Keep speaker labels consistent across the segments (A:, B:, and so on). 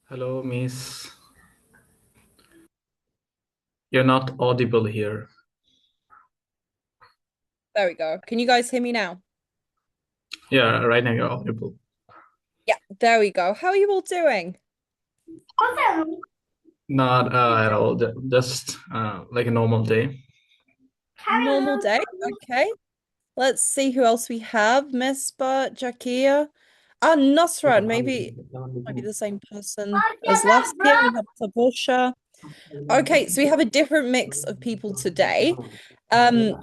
A: Hello, Miss. You're not audible here.
B: There we go. Can you guys hear me now?
A: Yeah, right now you're audible.
B: Yeah, there we go. How are you all doing?
A: Not at all. Just like a normal day.
B: Normal day. Okay. Let's see who else we have. Misbah, Jakia. Nusrat. Maybe might be the same person as last year. We have Tabusha. Okay, so we have a different mix of people today. Um,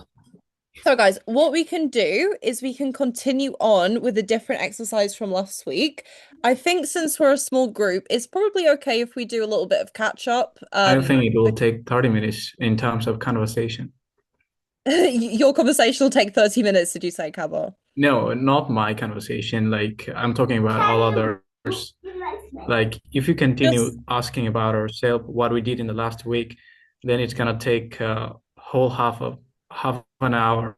B: So, guys, what we can do is we can continue on with a different exercise from last week. I think since we're a small group, it's probably okay if we do a little bit of catch up.
A: I think it will take 30 minutes in terms of conversation.
B: Your conversation will take 30 minutes, did you say, Cabo?
A: No, not my conversation. Like I'm talking about all others. Like if you
B: Just,
A: continue asking about ourselves, what we did in the last week, then it's gonna take a whole half an hour.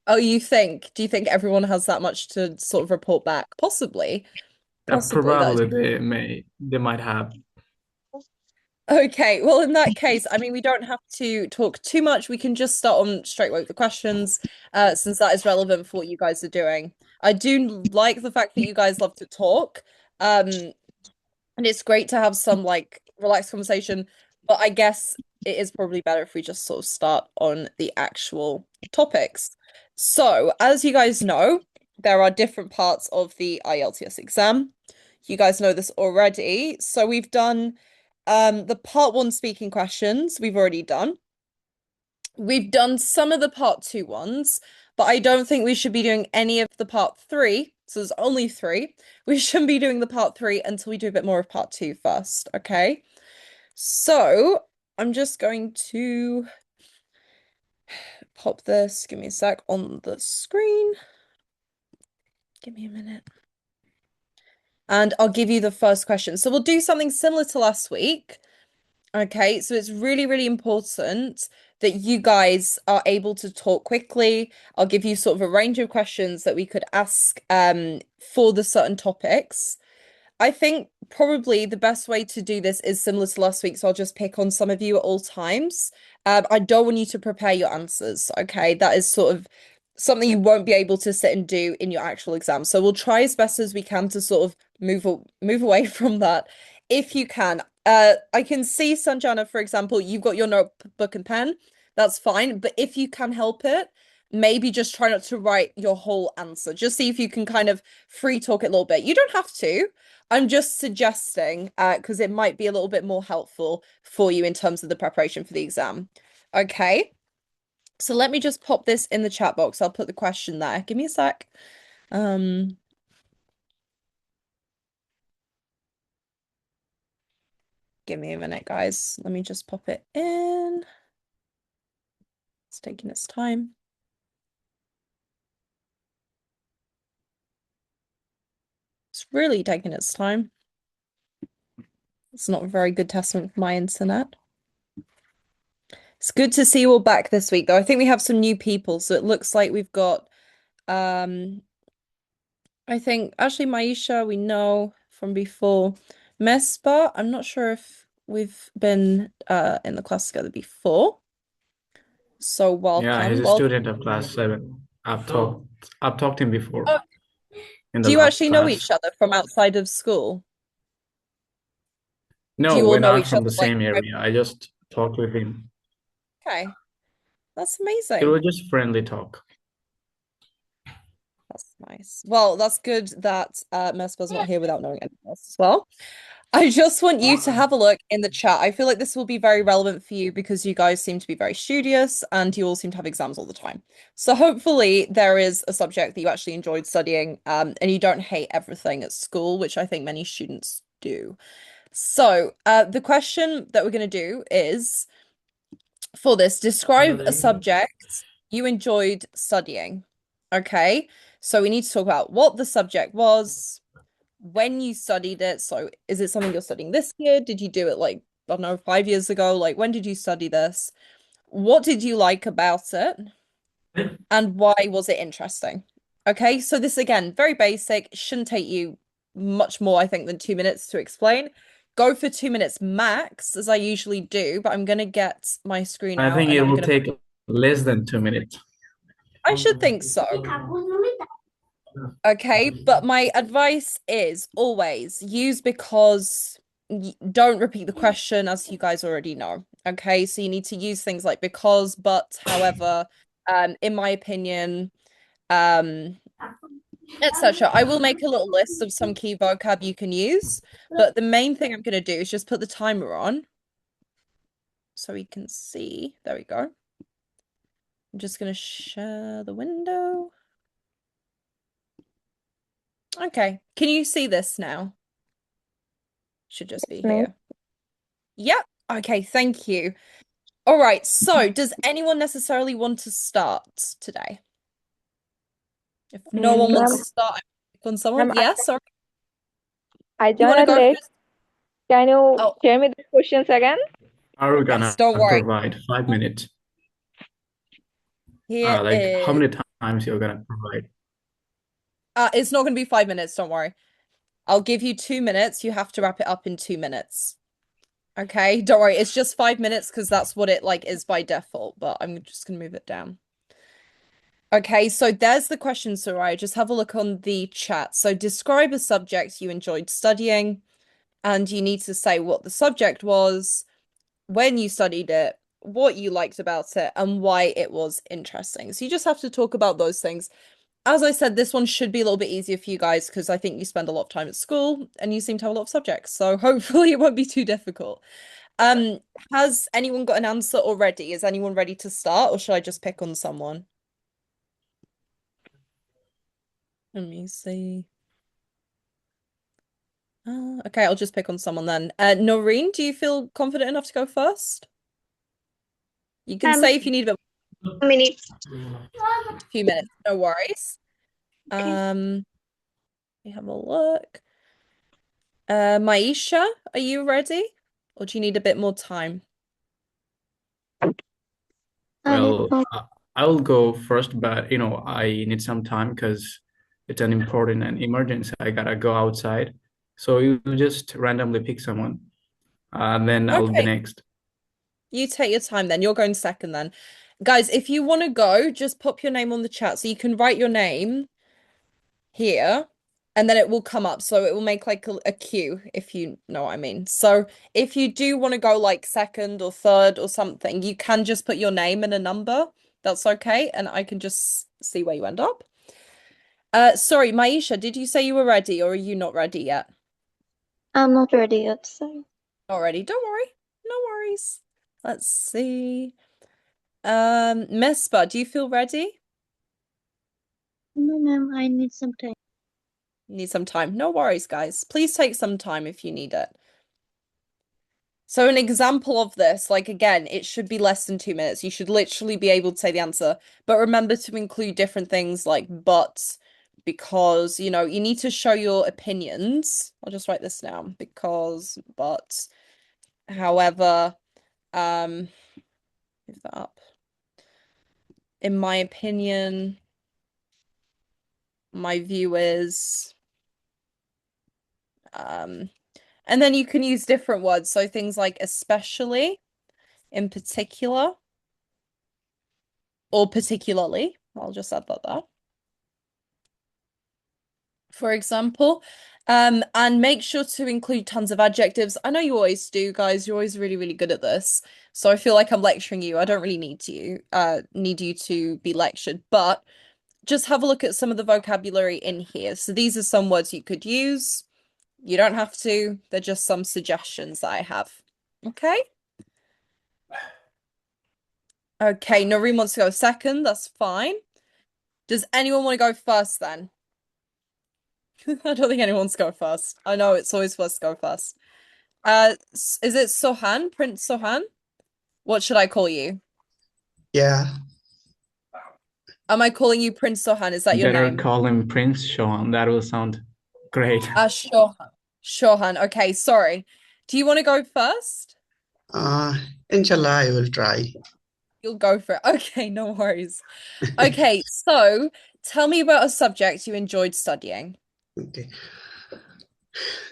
B: oh, do you think everyone has that much to sort of report back? Possibly. Possibly. That is
A: Probably
B: really
A: they might have.
B: okay. Well, in that case, I mean, we don't have to talk too much. We can just start on straight away with the questions, since that is relevant for what you guys are doing. I do like the fact that you guys love to talk. Um, and it's great to have some like relaxed conversation, but I guess it is probably better if we just sort of start on the actual topics. So, as you guys know, there are different parts of the IELTS exam. You guys know this already. So we've done the part one speaking questions, we've already done. We've done some of the part two ones, but I don't think we should be doing any of the part three. So there's only three. We shouldn't be doing the part three until we do a bit more of part two first, okay? So I'm just going to pop this, give me a sec, on the screen. Give me a minute. And I'll give you the first question. So we'll do something similar to last week. Okay, so it's really, really important that you guys are able to talk quickly. I'll give you sort of a range of questions that we could ask for the certain topics. I think probably the best way to do this is similar to last week, so I'll just pick on some of you at all times. I don't want you to prepare your answers, okay? That is sort of something you won't be able to sit and do in your actual exam. So we'll try as best as we can to sort of move away from that if you can. I can see Sanjana, for example, you've got your notebook and pen. That's fine, but if you can help it, maybe just try not to write your whole answer. Just see if you can kind of free talk it a little bit. You don't have to. I'm just suggesting, because it might be a little bit more helpful for you in terms of the preparation for the exam. Okay, so let me just pop this in the chat box. I'll put the question there. Give me a sec. Um, Give me a minute, guys. Let me just pop it in. It's taking its time. It's really taking its time. It's not a very good testament for my internet. It's good to see you all back this week, though. I think we have some new people, so it looks like we've got um I think actually Maisha we know from before. Mespa, I'm not sure if we've been in the class together before. So
A: Yeah, he's
B: welcome.
A: a
B: Welcome.
A: student of class 7. I've talked to him before
B: Oh,
A: in the
B: do you
A: last
B: actually know
A: class.
B: each other from outside of school? Do
A: No,
B: you
A: we're
B: all know
A: not
B: each
A: from
B: other
A: the
B: like
A: same area. I just talked with him.
B: okay. That's
A: It
B: amazing.
A: was just friendly talk.
B: That's nice. Well, that's good that Mespa's not here without knowing anything else as well. I just want you to have a look in the chat. I feel like this will be very relevant for you because you guys seem to be very studious and you all seem to have exams all the time. So hopefully there is a subject that you actually enjoyed studying, and you don't hate everything at school, which I think many students do. So the question that we're going to do is for this, describe a subject you enjoyed studying. Okay, so we need to talk about what the subject was, when you studied it. So is it something you're studying this year? Did you do it like, I don't know, 5 years ago? Like, when did you study this? What did you like about it? And why was it interesting? Okay, so this again, very basic, shouldn't take you much more, I think, than 2 minutes to explain. Go for 2 minutes max, as I usually do, but I'm gonna get my screen
A: I
B: out
A: think
B: and
A: it
B: I'm
A: will
B: gonna,
A: take less than 2 minutes.
B: I should think so. Okay, but my advice is always use because don't repeat the question as you guys already know. Okay, so you need to use things like because, but, however, in my opinion, um, etc. I will make a little list of some key vocab you can use, but the main thing I'm going to do is just put the timer on so we can see. There we go. I'm just going to share the window. Okay, can you see this now? Should just be
C: No.
B: here. Yep. Okay, thank you. All right, so does anyone necessarily want to start today? If no one wants
C: Ma'am,
B: to start, I pick on someone.
C: ma'am,
B: Yes, sorry.
C: I
B: You want to
C: joined
B: go
C: late.
B: first?
C: Can you
B: Oh,
C: share me the questions again?
A: Are we
B: yes,
A: gonna
B: don't worry.
A: provide 5 minutes?
B: Here
A: Like how
B: is
A: many times you're gonna provide?
B: it's not going to be 5 minutes, don't worry. I'll give you 2 minutes. You have to wrap it up in 2 minutes. Okay, don't worry. It's just 5 minutes because that's what it like is by default, but I'm just gonna move it down. Okay, so there's the question, Soraya. Just have a look on the chat. So describe a subject you enjoyed studying, and you need to say what the subject was, when you studied it, what you liked about it, and why it was interesting. So you just have to talk about those things. As I said, this one should be a little bit easier for you guys because I think you spend a lot of time at school and you seem to have a lot of subjects. So hopefully it won't be too difficult. Um, has anyone got an answer already? Is anyone ready to start, or should I just pick on someone? Let me see. Okay, I'll just pick on someone then. Noreen, do you feel confident enough to go first? You can say if you need a
C: Minute.
B: few minutes, no worries.
C: Okay.
B: We have a look. Maisha, are you ready? Or do you need a bit more time?
A: Well, I will go first, but I need some time because it's an important and emergency. I gotta go outside. So you just randomly pick someone, and then I'll be
B: Okay,
A: next.
B: you take your time then. You're going second then. Guys, if you want to go, just pop your name on the chat so you can write your name here and then it will come up. So it will make like a queue, if you know what I mean. So if you do want to go like second or third or something, you can just put your name and a number. That's okay. And I can just see where you end up. Sorry, Maisha, did you say you were ready or are you not ready yet?
C: I'm not ready yet, sorry.
B: Not ready. Don't worry. No worries. Let's see. Mespa, do you feel ready?
C: No, ma'am, I need some time.
B: Need some time. No worries, guys. Please take some time if you need it. So an example of this, like again, it should be less than 2 minutes. You should literally be able to say the answer. But remember to include different things like but, because, you need to show your opinions. I'll just write this down. Because, but, however, move that up. In my opinion, my view is, and then you can use different words. So things like especially, in particular, or particularly. I'll just add that there. For example, and make sure to include tons of adjectives. I know you always do, guys. You're always really, really good at this. So I feel like I'm lecturing you. I don't really need you to be lectured, but just have a look at some of the vocabulary in here. So these are some words you could use. You don't have to. They're just some suggestions that I have. Okay? Okay, Noreen wants to go second. That's fine. Does anyone want to go first then? I don't think anyone wants to go first. I know it's always first to go first. Is it Sohan? Prince Sohan? What should I call you?
D: Yeah,
B: Am I calling you Prince Sohan? Is that your
A: Better
B: name?
A: call him Prince Sean. That will sound great.
B: Shohan. Shohan. Okay, sorry. Do you want to go first?
D: uh, inshallah, I will try.
B: You'll go for it. Okay, no worries. Okay, so tell me about a subject you enjoyed studying.
D: Okay.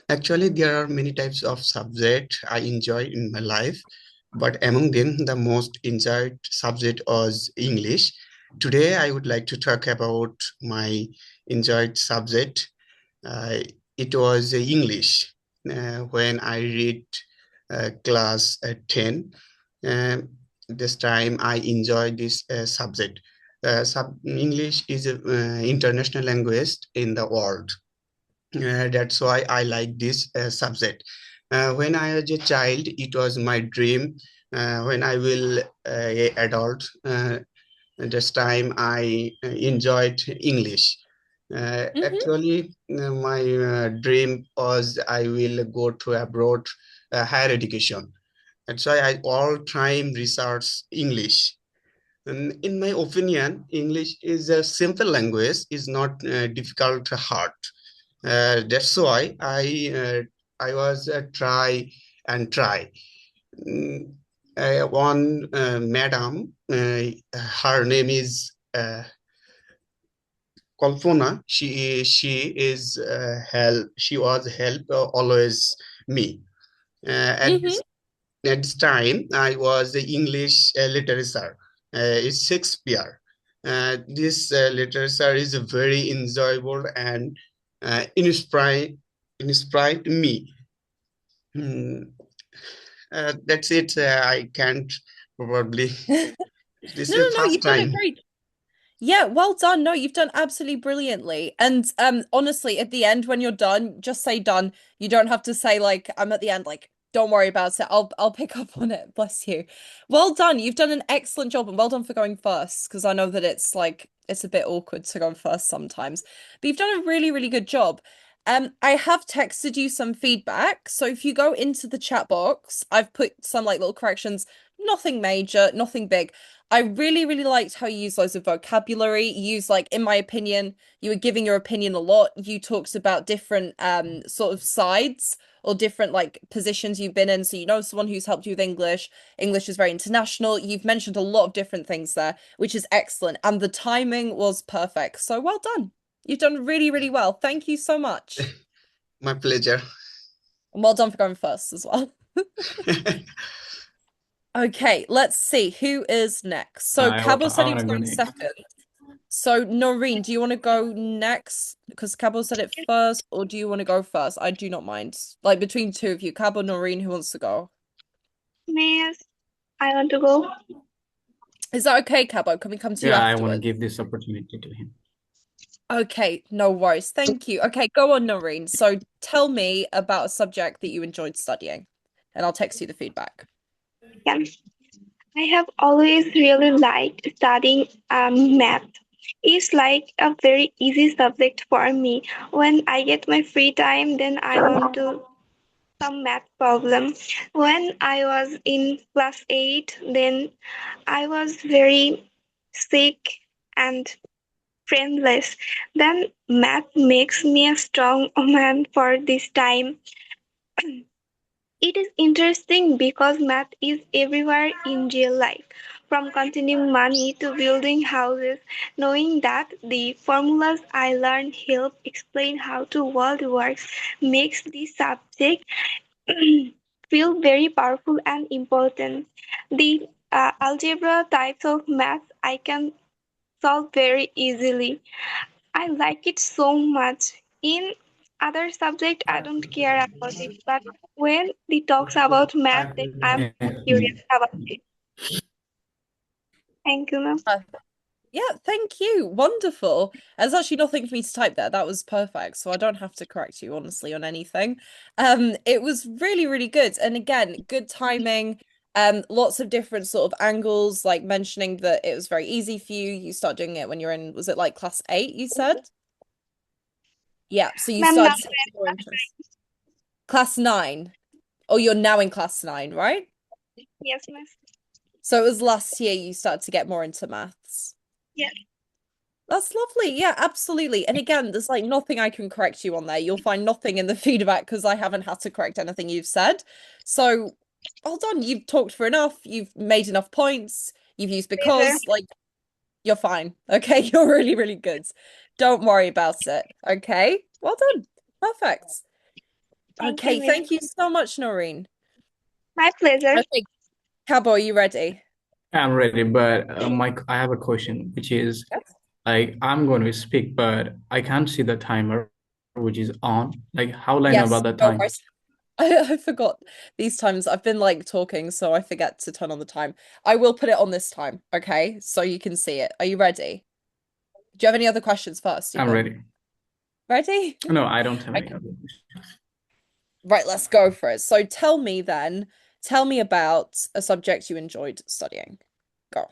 D: Actually, there are many types of subject I enjoy in my life, but among them, the most enjoyed subject was English. Today, I would like to talk about my enjoyed subject. Uh, it was English when I read class 10. Um, this time, I enjoyed this subject. English is an international language in the world. That's why I like this subject. When I was a child, it was my dream. When I will a adult, this time I enjoyed English.
B: Hmm.
D: Actually, my dream was I will go to abroad higher education. That's why I all time research English. And in my opinion, English is a simple language, is not difficult to hard. That's why I was try and try. Mm, one madam, her name is Kalpona. She was help always me. At
B: Hmm.
D: this time, I was the English literature. It's Shakespeare. This literature is very enjoyable and inspired me. Hmm, that's it. I can't probably. This
B: No,
D: is
B: no, no,
D: first
B: you've done it
D: time.
B: great. Yeah, well done. No, you've done absolutely brilliantly. And honestly, at the end when you're done, just say done. You don't have to say like I'm at the end like don't worry about it. I'll pick up on it. Bless you. Well done. You've done an excellent job and well done for going first because I know that it's like it's a bit awkward to go first sometimes. But you've done a really, really good job. I have texted you some feedback. So if you go into the chat box, I've put some like little corrections, nothing major, nothing big. I really, really liked how you use loads of vocabulary. You use like, in my opinion, you were giving your opinion a lot. You talked about different sort of sides or different like positions you've been in. So you know someone who's helped you with English. English is very international. You've mentioned a lot of different things there, which is excellent. And the timing was perfect. So well done. You've done really, really well. Thank you so much.
D: My pleasure.
B: And well done for going first as well. Okay, let's see who is next. So Cabo
A: I
B: said he
A: want
B: was
A: to go
B: going
A: next.
B: second. So, Noreen, do you want to go next? Because Cabo said it first, or do you want to go first? I do not mind. Like between two of you, Cabo, Noreen, who wants to go?
C: Miss, I want to go.
B: Is that okay, Cabo? Can we come to you
A: Yeah, I want to
B: afterwards?
A: give this opportunity to him.
B: Okay, no worries. Thank you. Okay, go on, Noreen. So tell me about a subject that you enjoyed studying, and I'll text you the feedback.
C: Yeah. I have always really liked studying math. It's like a very easy subject for me. When I get my free time, then I want to some math problem. When I was in class 8, then I was very sick and friendless. Then math makes me a strong woman for this time. It is interesting because math is everywhere in real life, from counting money to building houses. Knowing that the formulas I learned help explain how the world works makes the subject feel very powerful and important. The algebra types of math I can solve very easily. I like it so much. In other subject, I don't care about it, but when they talks about math, then I'm so curious about it. Thank you, ma'am.
B: Yeah, thank you. Wonderful. There's actually nothing for me to type there. That was perfect. So I don't have to correct you, honestly, on anything. It was really, really good. And again, good timing. Lots of different sort of angles, like mentioning that it was very easy for you. You start doing it when you're in, was it like class 8, you said? Yeah, so you
C: Ma'am, now
B: started to take more interest. Class 9. Oh, you're now in class 9, right?
C: yes, ma'am.
B: So it was last year you started to get more into maths.
C: Yes.
B: That's lovely. Yeah, absolutely. And again, there's like nothing I can correct you on there. You'll find nothing in the feedback because I haven't had to correct anything you've said. So, well done. You've talked for enough. You've made enough points. You've used
C: Pleasure.
B: because, like, you're fine. Okay, you're really, really good. Don't worry about it. Okay, well done. Perfect.
C: Thank
B: Okay,
C: you,
B: thank
C: Miss.
B: you so much, Noreen.
C: My pleasure.
B: Okay, Cabo, are you ready?
A: I'm ready, but I have a question, which is
B: Yes.
A: like I'm going to speak, but I can't see the timer, which is on. Like, how will I know
B: Yes,
A: about the
B: no
A: time?
B: worries. I forgot these times. I've been like talking, so I forget to turn on the time. I will put it on this time, okay? So you can see it. Are you ready? Do you have any other questions first,
A: I'm
B: even?
A: ready.
B: Ready?
A: No, I don't have any
B: Okay.
A: other questions.
B: Right, let's go for it. So tell me then, tell me about a subject you enjoyed studying. Go.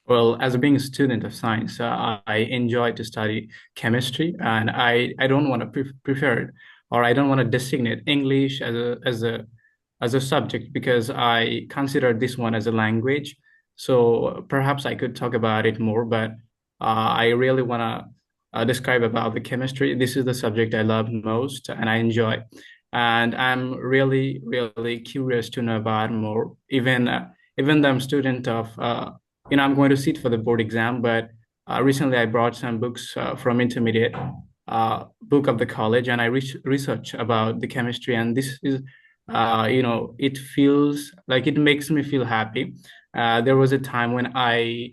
A: Well, as being a student of science, I enjoy to study chemistry, and I don't want to prefer it, or I don't want to designate English as a subject because I consider this one as a language. So perhaps I could talk about it more, but I really want to describe about the chemistry. This is the subject I love most and I enjoy, and I'm really curious to know about more. Even though I'm student of I'm going to sit for the board exam, but recently I brought some books from intermediate book of the college, and I research about the chemistry, and this is, it feels like it makes me feel happy. There was a time when I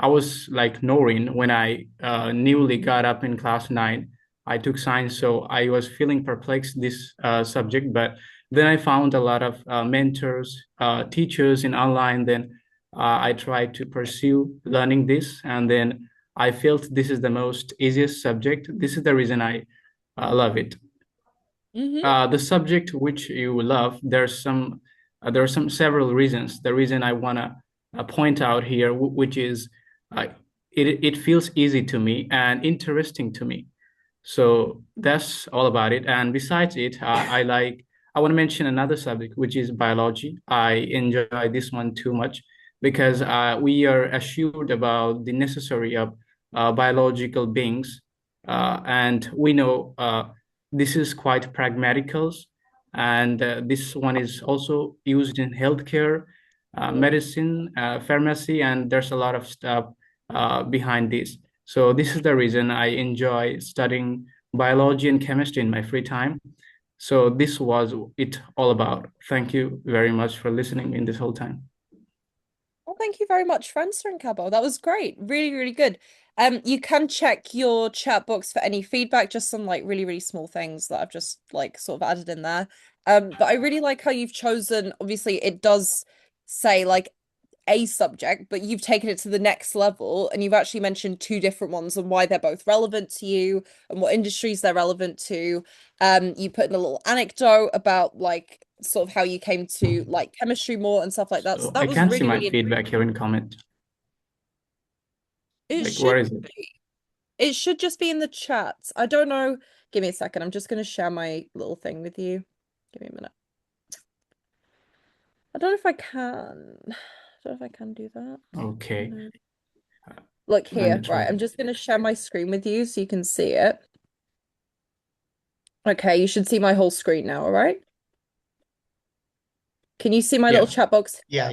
A: was like Noreen when I newly got up in class 9. I took science, so I was feeling perplexed this subject, but then I found a lot of mentors, teachers in online. Then I tried to pursue learning this, and then I felt this is the most easiest subject. This is the reason I love it.
B: Mm-hmm.
A: The subject which you love, there are some several reasons. The reason I wanna point out here, which is uh, it feels easy to me and interesting to me. So that's all about it. And besides it, I want to mention another subject, which is biology. I enjoy this one too much because we are assured about the necessary of biological beings. And we know this is quite pragmaticals. And this one is also used in healthcare, medicine, pharmacy, and there's a lot of stuff behind this. So this is the reason I enjoy studying biology and chemistry in my free time. So this was it all about. Thank you very much for listening in this whole time.
B: Well, thank you very much for answering, Cabo. That was great. Really, really good. You can check your chat box for any feedback, just some like really, really small things that I've just like sort of added in there. But I really like how you've chosen, obviously it does say like a subject, but you've taken it to the next level and you've actually mentioned two different ones and why they're both relevant to you and what industries they're relevant to. You put in a little anecdote about like sort of how you came to like chemistry more and stuff like that. So
A: So I
B: that was
A: can't see
B: really,
A: my
B: really
A: feedback here in comment.
B: it
A: Like, where
B: should
A: is it?
B: be. It should just be in the chat. I don't know. Give me a second. I'm just going to share my little thing with you. Give me a minute. I don't know if I can. I don't know if I can do that.
A: Okay,
B: No. Look
A: let me
B: here.
A: try.
B: Right. I'm just going to share my screen with you so you can see it. Okay. You should see my whole screen now. All right. Can you see my little
A: Yeah.
B: chat box?
D: Yeah.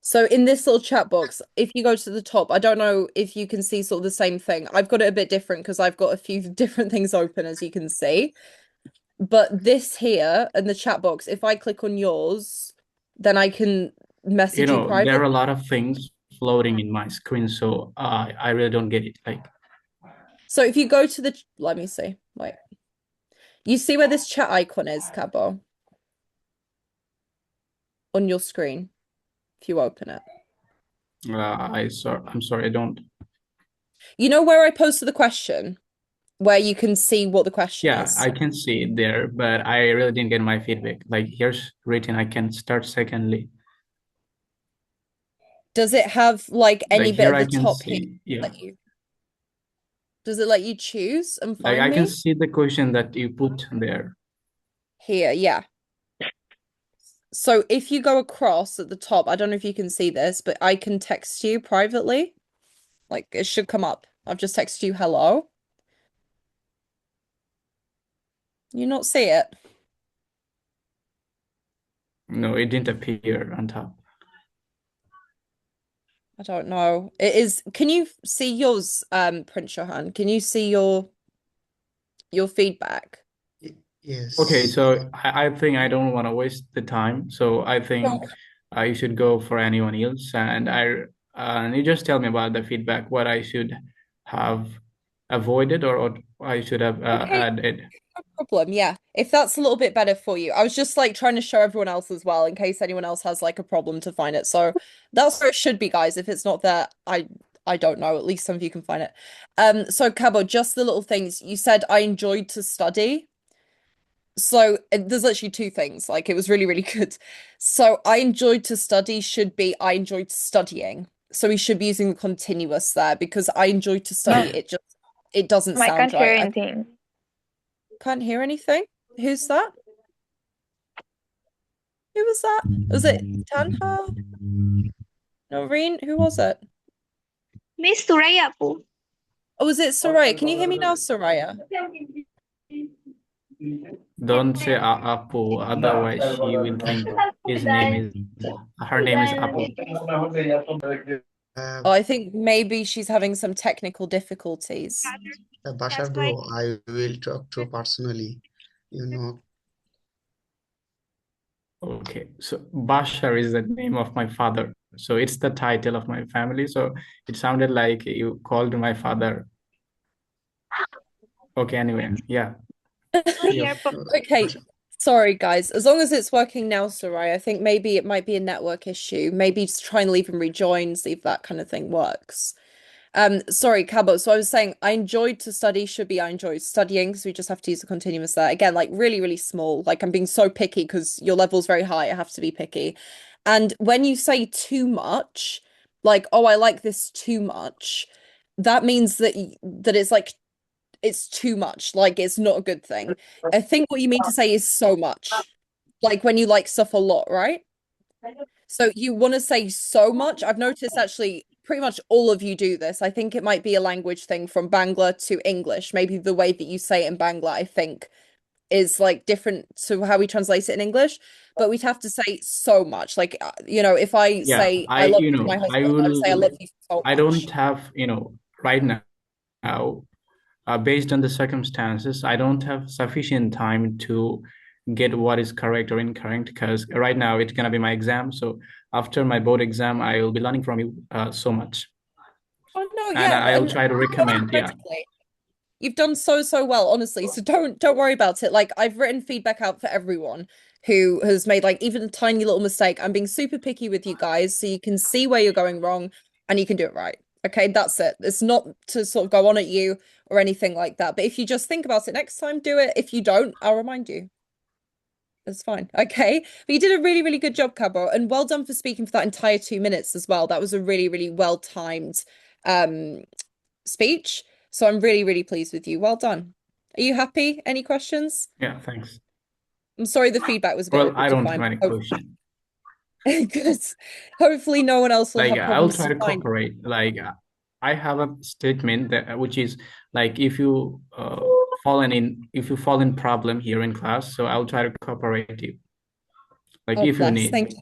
B: So in this little chat box, if you go to the top, I don't know if you can see sort of the same thing. I've got it a bit different because I've got a few different things open, as you can see. But this here in the chat box, if I click on yours, then I can message you
A: There are a
B: privately.
A: lot of things floating in my screen, so I really don't get it. Like,
B: So if you go to the, let me see, wait. You see where this chat icon is, Cabo? On your screen, if you open it.
A: I'm sorry, I don't.
B: You know where I posted the question? Where you can see what the question
A: Yeah,
B: is.
A: I can see it there, but I really didn't get my feedback. Like, here's written, I can start secondly.
B: Does it have like any
A: Like
B: bit
A: here
B: at
A: I
B: the
A: can
B: top here?
A: see, yeah.
B: Does it let you choose and
A: Like
B: find
A: I can
B: me?
A: see the question that you put there.
B: Here, yeah. So if you go across at the top, I don't know if you can see this, but I can text you privately. Like it should come up. I've just texted you hello. You not see it?
A: No, it didn't appear on top.
B: I don't know. It is. Can you see yours, Prince Johan? Can you see your feedback?
A: Okay,
D: Yes.
A: so I think I don't want to waste the time. So I think you should go for anyone else, and you just tell me about the feedback, what I should have avoided or what I should have
B: Okay,
A: added.
B: no problem. Yeah. If that's a little bit better for you. I was just like trying to show everyone else as well in case anyone else has like a problem to find it. So that's where it should be, guys. If it's not there, I don't know. At least some of you can find it. So Cabo, just the little things. You said I enjoyed to study. So there's literally two things. Like it was really, really good. So I enjoyed to study should be I enjoyed studying. So we should be using the continuous there because I enjoyed to study. It doesn't
C: I
B: sound
C: can't hear
B: right. I
C: anything.
B: can't hear anything. Who's that? Who was that? Was it Tanha? Noreen? Who was it?
C: Miss Suraya Apu.
B: Oh, was it Soraya? Can you hear me now, Soraya?
A: Don't say Apu, otherwise she will think her name is Apu.
D: Uh,
B: Oh, I think maybe she's having some technical difficulties.
D: Bashar
C: That's why.
D: bro, I will talk to personally. You know,
A: Okay, so Bashar is the name of my father. So it's the title of my family. So it sounded like you called my father. Okay, anyway, yeah.
C: Here,
A: Yep.
B: Okay,
D: Bashar.
B: sorry guys. As long as it's working now, Soraya, I think maybe it might be a network issue. Maybe just try and leave and rejoin, see if that kind of thing works. Sorry, Cabo. So I was saying I enjoyed to study should be I enjoyed studying, so we just have to use the continuous there. Again, like really, really small. Like I'm being so picky because your level's very high. I have to be picky. And when you say too much, like, oh, I like this too much, that means that it's like it's too much. Like it's not a good thing. I think what you mean to say is so much. Like when you like stuff a lot, right? So you want to say so much. I've noticed actually pretty much all of you do this. I think it might be a language thing from Bangla to English. Maybe the way that you say it in Bangla, I think, is like different to how we translate it in English. But we'd have to say so much. Like, if I
A: Yeah,
B: say I love you to my
A: I
B: husband, I would say I love
A: will,
B: you so
A: I don't
B: much.
A: have, right now, based on the circumstances, I don't have sufficient time to get what is correct or incorrect because right now it's gonna be my exam. So after my board exam, I will be learning from you so much,
B: Oh no,
A: and
B: yeah,
A: I'll
B: and
A: try to recommend. Yeah,
B: incredibly. You've done so so well, honestly. So don't worry about it. Like I've written feedback out for everyone who has made like even a tiny little mistake. I'm being super picky with you guys so you can see where you're going wrong and you can do it right. Okay, that's it. It's not to sort of go on at you or anything like that. But if you just think about it next time, do it. If you don't, I'll remind you. It's fine. Okay. But you did a really, really good job, Cabo. And well done for speaking for that entire 2 minutes as well. That was a really, really well timed um speech. So I'm really, really pleased with you. Well done. Are you happy? Any questions?
A: yeah. Thanks.
B: I'm sorry the feedback was a bit
A: Well,
B: awkward
A: I
B: to
A: don't have
B: find.
A: any question.
B: Good. Hopefully no one else will
A: Like
B: have
A: I will
B: problems
A: try
B: to
A: to
B: find.
A: cooperate. Like I have a statement that which is like if you fall in problem here in class, so I'll try to cooperate you. Like
B: Oh,
A: if you
B: bless.
A: need.
B: Thank you.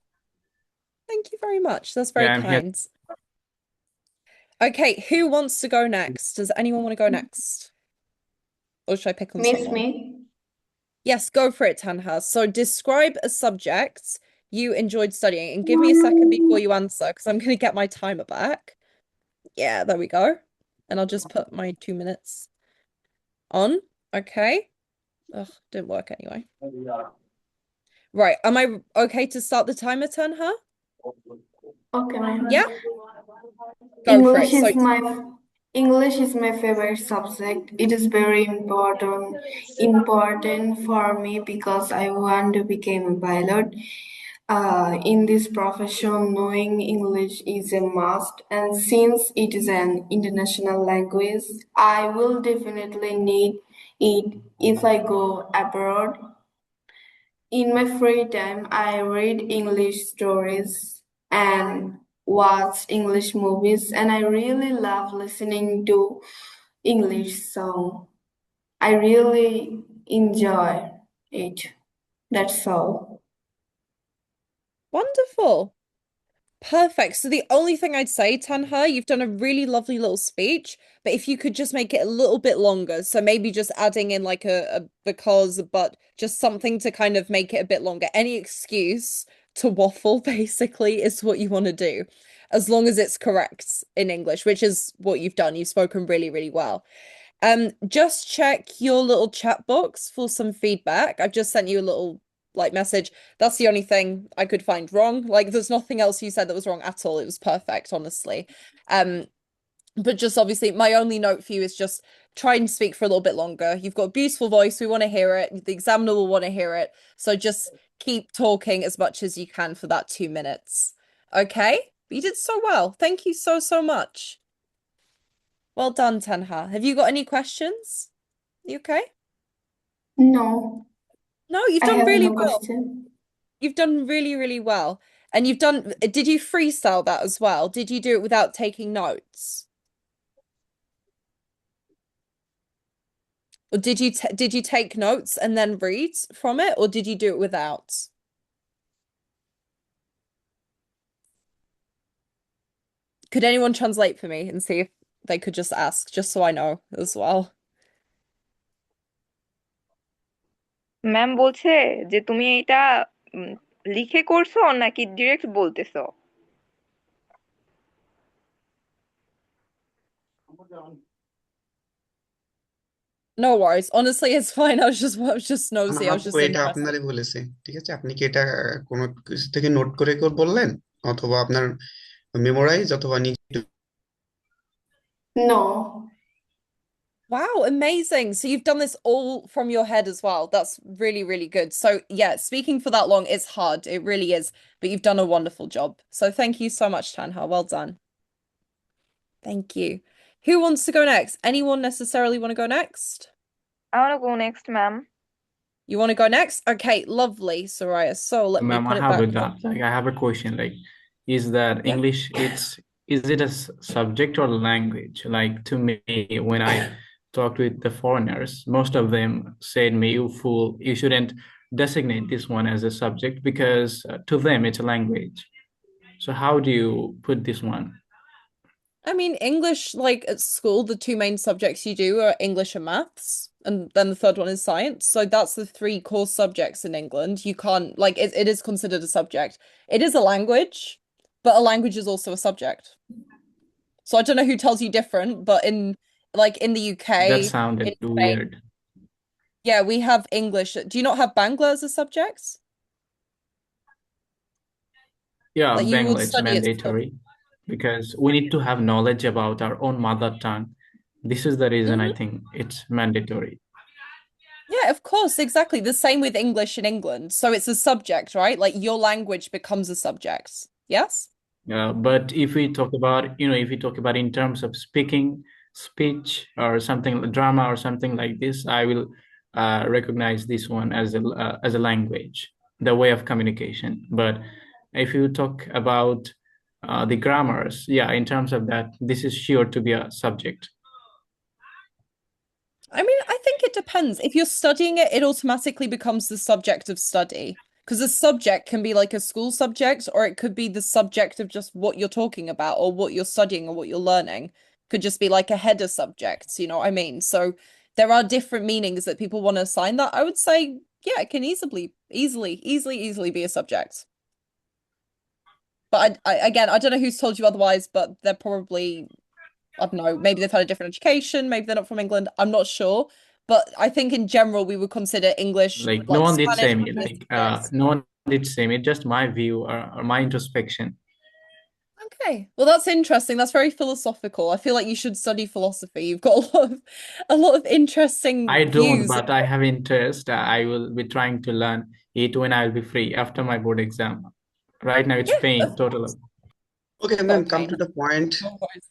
B: Thank you very much. That's very
A: Yeah, I'm here.
B: kind. Okay, who wants to go next? Does anyone want to go next? Or should I pick on
E: Miss
B: someone?
E: me?
B: Yes, go for it, Tanha. So describe a subject you enjoyed studying and give me a second before you answer because I'm going to get my timer back. Yeah, there we go. And I'll just put my 2 minutes on. Okay. Ugh, didn't work anyway. Right. Am I okay to start the timer, Tanha?
E: Okay, ma'am.
B: Yeah, go for it. So
E: English is my favorite subject. It is very important for me because I want to become a pilot. In this profession, knowing English is a must, and since it is an international language, I will definitely need it if I go abroad. In my free time, I read English stories and watch English movies, and I really love listening to English song. I really enjoy it. That's all.
B: wonderful. Perfect. So the only thing I'd say, Tanha, you've done a really lovely little speech, but if you could just make it a little bit longer, so maybe just adding in like a because, but just something to kind of make it a bit longer. Any excuse to waffle, basically, is what you want to do, as long as it's correct in English, which is what you've done. You've spoken really, really well. Just check your little chat box for some feedback. I've just sent you a little like message. That's the only thing I could find wrong. Like there's nothing else you said that was wrong at all. It was perfect, honestly. Um, but just obviously my only note for you is just try and speak for a little bit longer. You've got a beautiful voice. We want to hear it. The examiner will want to hear it. So just keep talking as much as you can for that 2 minutes. Okay? You did so well. Thank you so, so much. Well done, Tanha. Have you got any questions? You okay?
E: No,
B: No, you've
E: I
B: done
E: have
B: really
E: no
B: well.
E: question.
B: You've done really, really well. And you've done, did you freestyle that as well? Did you do it without taking notes? Or did you take notes and then read from it, or did you do it without? Could anyone translate for me and see if they could just ask, just so I know as well?
F: Ma'am বলছে যে তুমি এটা লিখে করছো নাকি direct বলতেছো?
B: No worries. Honestly, it's fine. I was just nosy. I was
D: আপু
B: just
D: এটা
B: interested.
D: আপনারই বলেছে, ঠিক আছে? আপনি কি এটা কোনো কিছু থেকে নোট করে বললেন, অথবা আপনার মেমোরাইজ, অথবা নিজে?
E: No.
B: Wow, amazing. So you've done this all from your head as well. That's really, really good. So yeah, speaking for that long is hard. It really is, but you've done a wonderful job. So thank you so much, Tanha. Well done. Thank you. Who wants to go next? Anyone necessarily want to go next?
F: I want to go next, ma'am.
B: You want to go next? Okay, lovely, Soraya. So let me
A: Ma'am, I
B: put it
A: have
B: back
A: a
B: on.
A: doubt. Like, I have a question. Like, is that
B: Yeah.
A: English? Is it a subject or language? Like to me, when I talked with the foreigners, most of them said me, "You fool! You shouldn't designate this one as a subject because to them it's a language." So how do you put this one?
B: I mean, English, like at school, the two main subjects you do are English and maths, and then the third one is science. So that's the three core subjects in England. You can't, like, it is considered a subject. It is a language, but a language is also a subject. So I don't know who tells you different, but in the UK,
A: That sounded
B: in Spain,
A: weird.
B: yeah, we have English. Do you not have Bangla as a subject?
A: Yeah,
B: Like you would
A: Bengal, it's
B: study it still.
A: mandatory because we need to have knowledge about our own mother tongue. This is the reason I think it's mandatory.
B: Yeah, of course, exactly. The same with English in England. So it's a subject, right? Like your language becomes a subject. Yes?
A: But if we talk about, if we talk about in terms of speech or something, drama or something like this, I will recognize this one as a language, the way of communication. But if you talk about the grammars, yeah, in terms of that, this is sure to be a subject.
B: I mean, I think it depends. If you're studying it, it automatically becomes the subject of study. Because a subject can be like a school subject, or it could be the subject of just what you're talking about, or what you're studying, or what you're learning. Could just be like a header subject, you know what I mean? So there are different meanings that people want to assign that. I would say, yeah, it can easily be a subject. But again, I don't know who's told you otherwise, but they're probably, I don't know, maybe they've had a different education, maybe they're not from England. I'm not sure. But I think in general, we would consider English
A: Like no
B: like
A: one did
B: Spanish.
A: say me, like no one did say me, just my view or my introspection.
B: Okay, well, that's interesting. That's very philosophical. I feel like you should study philosophy. You've got a lot of interesting
A: I don't,
B: views.
A: but I have interest. I will be trying to learn it when I'll be free after my board exam. Right now, it's
B: Yeah,
A: pain, totally.
D: Okay, ma'am, come
B: okay.
D: to the point.
B: No worries.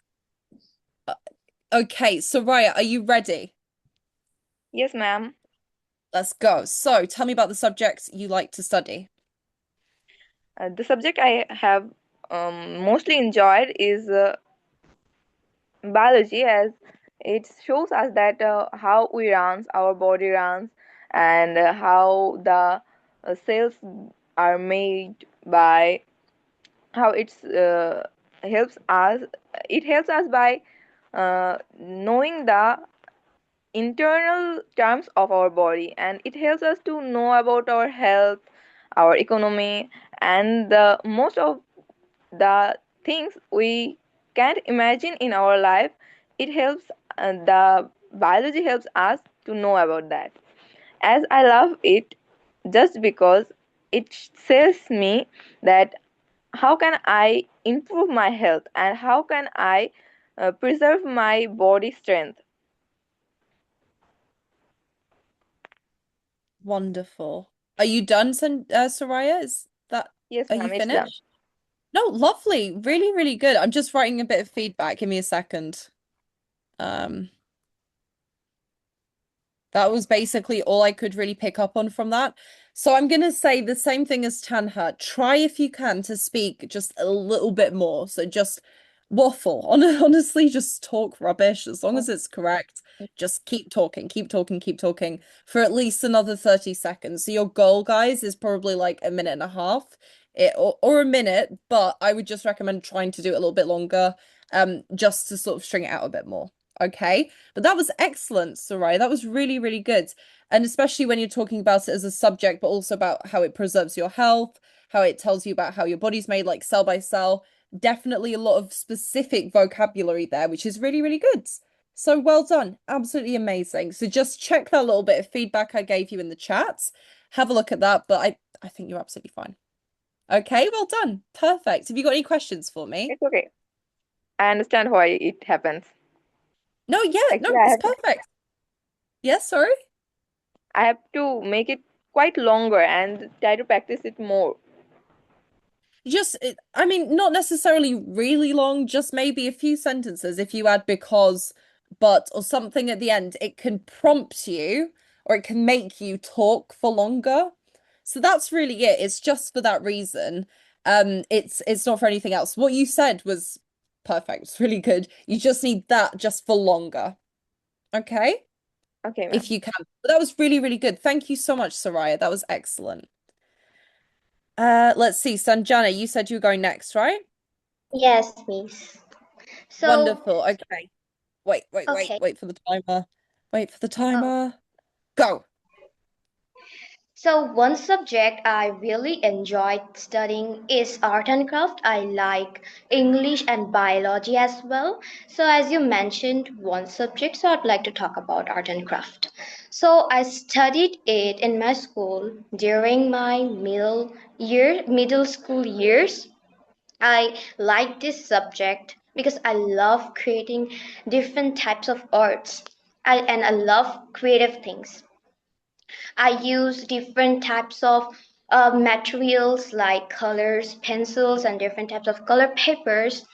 B: Okay, Soraya, are you ready?
F: Yes, ma'am.
B: Let's go. So tell me about the subjects you like to study.
F: The subject I have mostly enjoyed is biology, as it shows us that how we runs, our body runs, and how the cells are made by how helps us. It helps us by knowing the internal terms of our body, and it helps us to know about our health, our economy, and the most of the things we can't imagine in our life. It helps, the biology helps us to know about that. As I love it, just because it tells me that how can I improve my health and how can I preserve my body strength.
B: Wonderful. Are you done, Soraya?
F: Yes,
B: Are you
F: ma'am, it's done.
B: finished? No, lovely. Really, really good. I'm just writing a bit of feedback. Give me a second. That was basically all I could really pick up on from that. So I'm going to say the same thing as Tanha. Try if you can to speak just a little bit more. So just waffle. Honestly, just talk rubbish. As long as it's correct, just keep talking, keep talking, keep talking for at least another 30 seconds. So your goal, guys, is probably like a minute and a half or a minute, but I would just recommend trying to do it a little bit longer, just to sort of string it out a bit more. Okay. But that was excellent, Sarai. That was really, really good. And especially when you're talking about it as a subject, but also about how it preserves your health, how it tells you about how your body's made, like cell by cell. Definitely a lot of specific vocabulary there, which is really, really good. So well done. Absolutely amazing. So just check that little bit of feedback I gave you in the chat. Have a look at that. But I think you're absolutely fine. Okay, well done. Perfect. Have you got any questions for me?
F: It's okay. I understand why it happens.
B: No, yeah,
F: Actually,
B: no, it's perfect. Yes, sorry?
F: I have to make it quite longer and try to practice it more.
B: I mean, not necessarily really long, just maybe a few sentences. If you add because, but, or something at the end, it can prompt you or it can make you talk for longer. So that's really it. It's just for that reason. It's not for anything else. What you said was perfect. It's really good. You just need that just for longer. Okay?
F: Okay, ma'am.
B: If you can. But that was really, really good. Thank you so much, Soraya. That was excellent. Let's see. Sanjana, you said you were going next, right?
G: Yes, miss. So,
B: Wonderful. Okay. Wait
G: okay.
B: for the timer. Wait for the
G: Oh.
B: timer. Go.
G: So one subject I really enjoyed studying is art and craft. I like English and biology as well. So as you mentioned one subject, so I'd like to talk about art and craft. So I studied it in my school during my middle school years. I like this subject because I love creating different types of arts. And I love creative things. I use different types of materials like colors, pencils, and different types of color papers.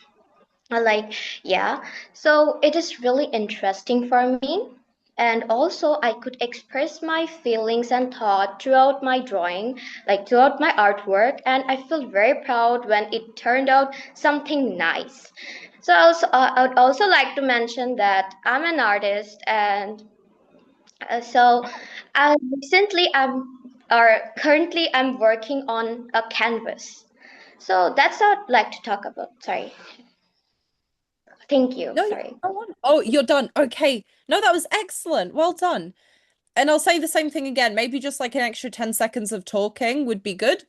G: Like, yeah, so it is really interesting for me. And also, I could express my feelings and thought throughout my drawing, like throughout my artwork, and I feel very proud when it turned out something nice. So, I would also like to mention that I'm an artist, and so recently currently I'm working on a canvas. So that's what I'd like to talk about. Sorry. Thank you.
B: No,
G: Sorry.
B: oh, you're done. Okay. No, that was excellent. Well done. And I'll say the same thing again. Maybe just like an extra 10 seconds of talking would be good.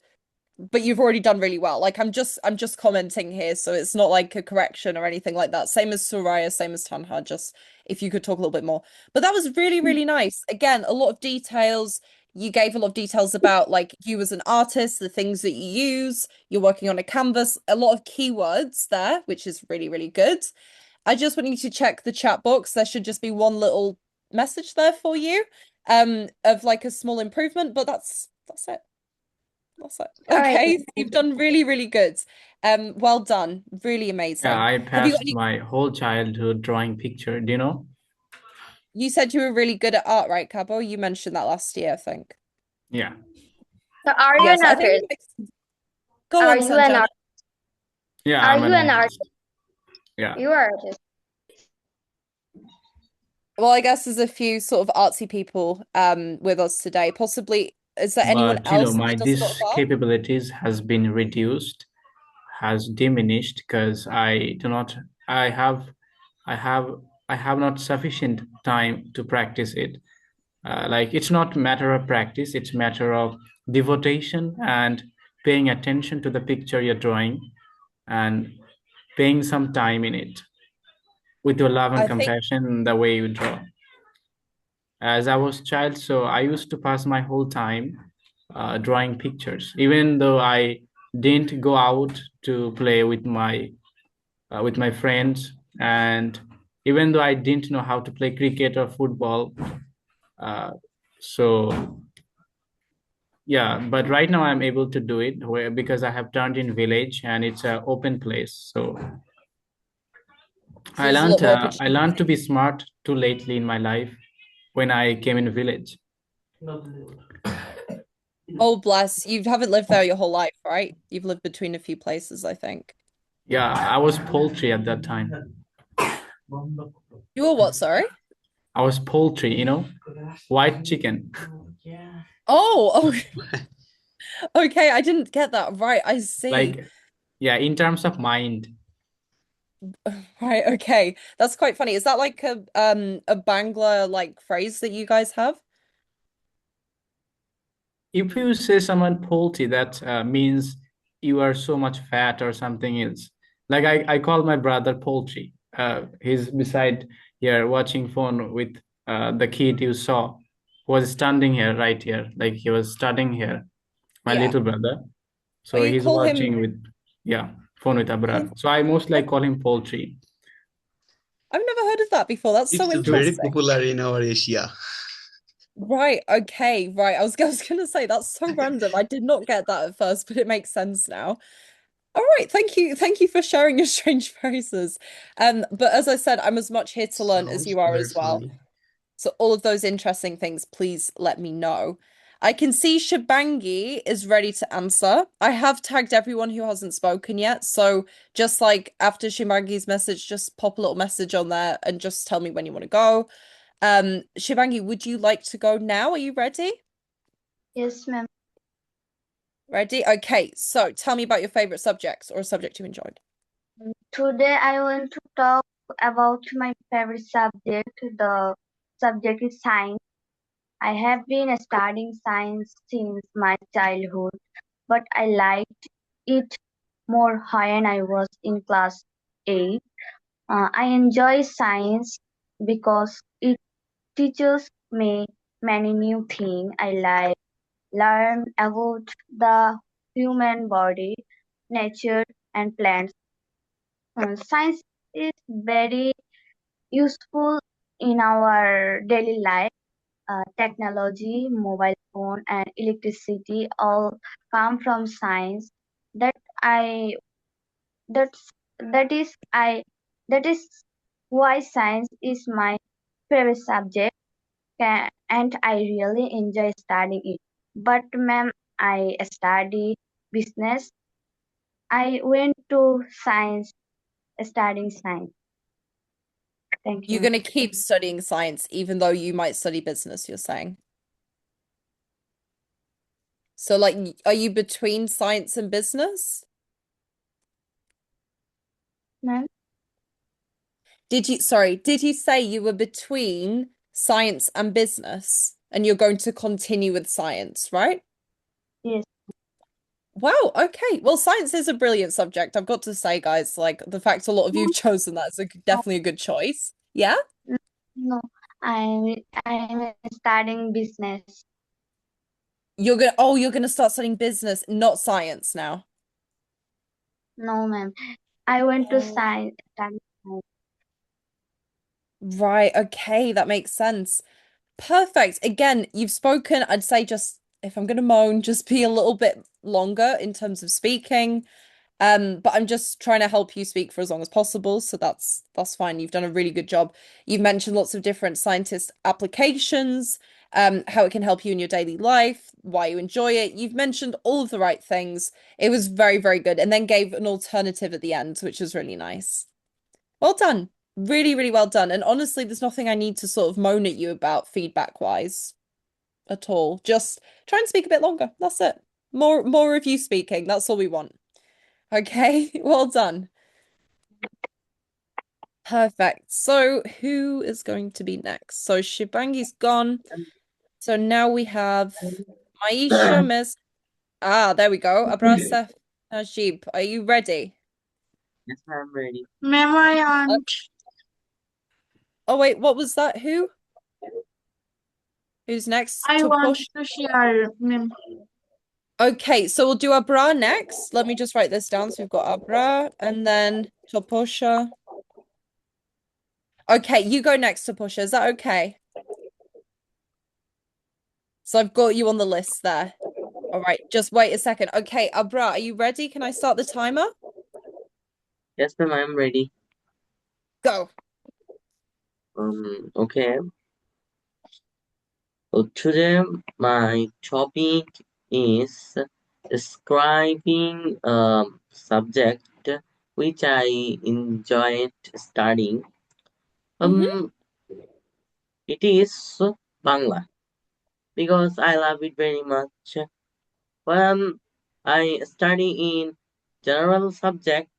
B: But you've already done really well. Like I'm just commenting here, so it's not like a correction or anything like that. Same as Soraya, same as Tanha, just if you could talk a little bit more. But that was really, really nice. Again, a lot of details. You gave a lot of details about like you as an artist, the things that you use. You're working on a canvas, a lot of keywords there, which is really, really good. I just want you to check the chat box. There should just be one little message there for you, of like a small improvement, but that's it. That's it.
G: All right.
B: Okay, so you've done really, really good. Well done. Really amazing.
A: Yeah, I
B: Have you got
A: passed
B: any?
A: my whole childhood drawing picture. Do you know?
B: You said you were really good at art, right, Cabo? You mentioned that last year, I think.
A: Yeah.
G: So are you
B: Yes,
G: an
B: I think
G: artist?
B: go
G: Are
B: on,
G: you an
B: Sanjana.
G: artist?
A: Yeah,
G: Are
A: I'm
G: you
A: an
G: an
A: artist.
G: artist?
A: Yeah.
G: You are an artist.
B: Well, I guess there's a few sort of artsy people with us today. Possibly, is there anyone
A: But you know,
B: else
A: my
B: that does a lot
A: these
B: of art?
A: capabilities has been reduced has diminished because I have I have I have not sufficient time to practice it. Like it's not matter of practice, it's matter of devotion and paying attention to the picture you're drawing and paying some time in it with your love and
B: I think
A: compassion the way you draw. As I was child, so I used to pass my whole time drawing pictures, even though I didn't go out to play with my friends, and even though I didn't know how to play cricket or football. So yeah, but right now I'm able to do it because I have turned in village and it's an open place. So
B: so there's a lot more
A: I learned to
B: opportunity.
A: be smart too lately in my life when I came in village.
B: Oh, bless. You haven't lived there your whole life, right? You've lived between a few places, I think.
A: Yeah, I was poultry at that time.
B: You were what, sorry?
A: I was poultry, white chicken.
B: Oh, okay. I didn't get that. Right, I see.
A: Like, yeah, in terms of mind.
B: Right, okay. That's quite funny. Is that like a Bangla like phrase that you guys have?
A: If you say someone poultry, that means you are so much fat or something else. Like I call my brother poultry. He's beside here watching phone with the kid you saw who was standing here, right here. Like he was studying here, my
B: Yeah.
A: little brother.
B: Oh,
A: So
B: you
A: he's
B: call him
A: watching with, yeah, phone with Abrar. So I most like call him poultry.
B: I've never heard of that before. That's so
D: It's very
B: interesting.
D: popular in our Asia.
B: Right, okay, right. I was gonna say that's so random. I did not get that at first, but it makes sense now. All right, thank you for sharing your strange phrases. But as I said, I'm as much here to learn as
D: Sounds
B: you are
D: very
B: as well.
D: funny.
B: So all of those interesting things, please let me know. I can see Shabangi is ready to answer. I have tagged everyone who hasn't spoken yet. So just like after Shabangi's message, just pop a little message on there and just tell me when you want to go. Shivangi, would you like to go now? Are you ready?
C: Yes, ma'am.
B: Ready? Okay, so tell me about your favorite subjects or a subject you enjoyed.
C: Today I want to talk about my favorite subject. The subject is science. I have been studying science since my childhood, but I liked it more when I was in class 8. I enjoy science because it teaches me many new things. I like learn about the human body, nature, and plants. Science is very useful in our daily life. Technology, mobile phone, and electricity all come from science. That I that's that is I that is why science is my favorite subject, and I really enjoy studying it. But ma'am, I study business. I went to science, studying science. Thank
B: You're
C: you.
B: going to keep studying science, even though you might study business, you're saying. So, like, are you between science and business?
C: Ma'am?
B: Did you say you were between science and business and you're going to continue with science, right?
C: Yes.
B: Wow, okay. Well, science is a brilliant subject, I've got to say, guys. Like, the fact a lot of you have chosen that is definitely a good choice. Yeah?
C: No, I'm studying business.
B: You're gonna start studying business, not science now.
C: No, ma'am. I went to
B: Oh.
C: science.
B: Right, okay, that makes sense. Perfect. Again, you've spoken. I'd say just if I'm gonna moan, just be a little bit longer in terms of speaking. But I'm just trying to help you speak for as long as possible, so that's fine. You've done a really good job. You've mentioned lots of different scientist applications, how it can help you in your daily life, why you enjoy it. You've mentioned all of the right things. It was very, very good, and then gave an alternative at the end, which was really nice. Well done. Really, really well done. And honestly, there's nothing I need to sort of moan at you about feedback wise at all. Just try and speak a bit longer. That's it. More of you speaking. That's all we want. Okay, well done. Perfect. So who is going to be next? So Shibangi's gone. So now we have Maisha, Miss. Ah, there we go. Abrasef, Najib. Are you ready?
H: Yes, I'm ready.
I: Ma'am, I
B: Uh,
I: aren't.
B: oh wait, what was that? Who? Who's next
I: I
B: to
I: want
B: push?
I: to share, ma'am.
B: Okay, so we'll do Abra next. Let me just write this down. So we've got Abra and then Toposha. Okay, you go next, Toposha. Is that okay? So I've got you on the list there. All right, just wait a second. Okay, Abra, are you ready? Can I start the timer?
H: Yes, ma'am, I'm ready.
B: Go.
H: Okay. So today my topic is describing a subject which I enjoyed studying. It is Bangla because I love it very much. When I study in general subject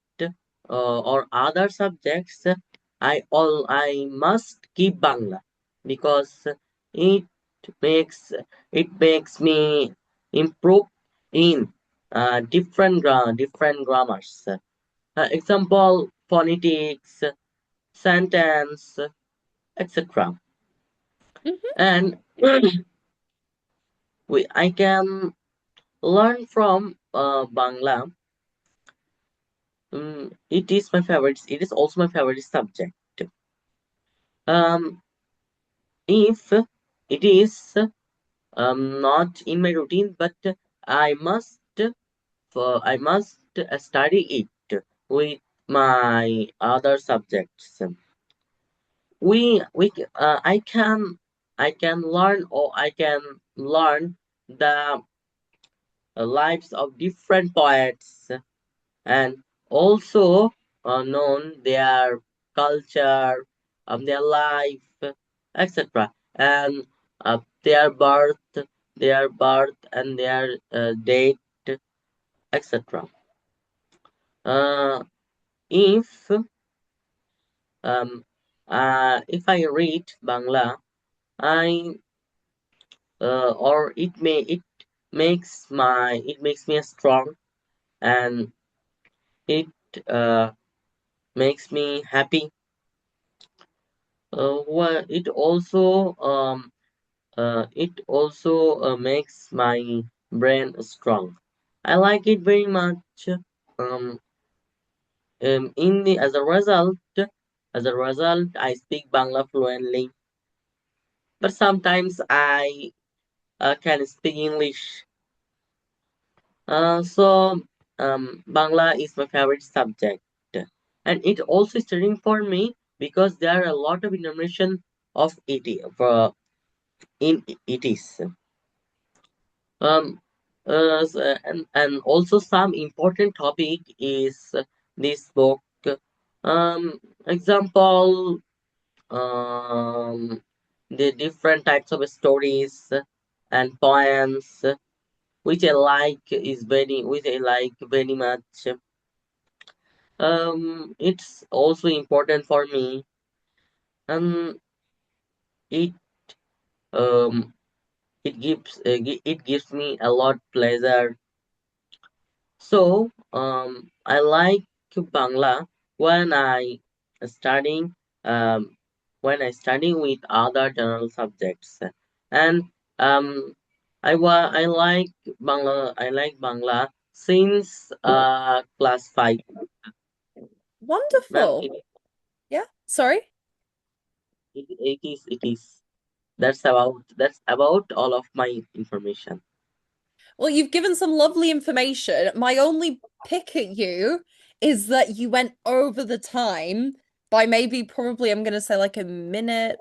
H: or other subjects, I must keep Bangla because it makes me improve in different grammars. Example, phonetics, sentence, etc. And I can learn from Bangla. It is my favorite. It is also my favorite subject. Um, if it is not in my routine, but I must study it with my other subjects. I can learn or I can learn the lives of different poets and also known their culture, their life, etc. And their birth and their date, etc. If if I read Bangla, I or it makes me strong and it makes me happy. Well, it also makes my brain strong. I like it very much. Um, in the as a result, I speak Bangla fluently, but sometimes I can speak English. So Bangla is my favorite subject, and it also is studying for me because there are a lot of information of it in it is. And also some important topic is this book. Example, the different types of stories and poems which I like very much. It's also important for me, and it um it gives me a lot pleasure. So I like Bangla when studying um studying with other general subjects, and um I like Bangla since class 5. Ma'am,
B: Wonderful. Yeah, sorry.
H: it is. That's about all of my information.
B: Well, you've given some lovely information. My only pick at you is that you went over the time by maybe probably I'm going to say like a minute